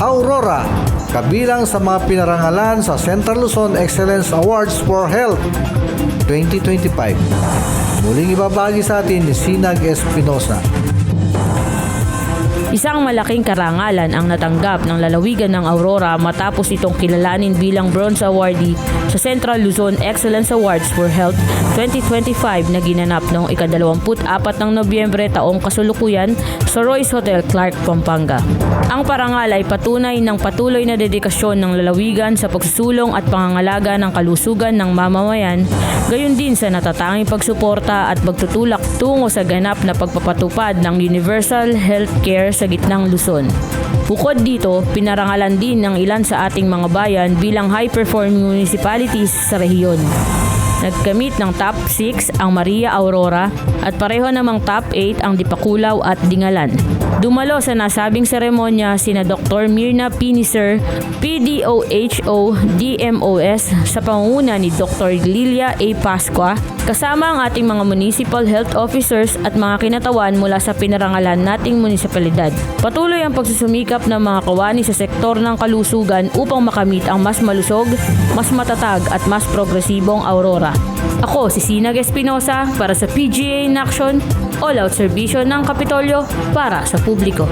Aurora, kabilang sa mga pinarangalan sa Central Luzon Excellence Awards for Health 2025. Muling ibabagi sa atin ni Sinag Espinosa. Isang malaking karangalan ang natanggap ng lalawigan ng Aurora matapos itong kilalanin bilang bronze awardee sa Central Luzon Excellence Awards for Health 2025 na ginanap noong ika-24 ng Nobyembre taong kasulukuyan sa Royce Hotel, Clark, Pampanga. Ang parangal ay patunay ng patuloy na dedikasyon ng lalawigan sa pagsusulong at pangangalaga ng kalusugan ng mamamayan, gayon din sa natatanging pagsuporta at pagtutulak tungo sa ganap na pagpapatupad ng universal health care sa gitnang Luzon. Bukod dito, pinarangalan din ng ilan sa ating mga bayan bilang high-performing municipalities sa rehiyon. Nagkamit ng top 6 ang Maria Aurora at pareho namang top 8 ang Dipakulaw at Dingalan. Dumalo sa nasabing seremonya sina Dr. Mirna Piniser, PDOHO, DMOS sa pangunguna ni Dr. Lilia A. Pascua, kasama ang ating mga municipal health officers at mga kinatawan mula sa pinarangalan nating munisipalidad. Patuloy ang pagsusumikap ng mga kawani sa sektor ng kalusugan upang makamit ang mas malusog, mas matatag at mas progresibong Aurora. Ako si Sinag Espinosa para sa PGA in Action, all-out serbisyo ng Kapitolyo para sa publiko.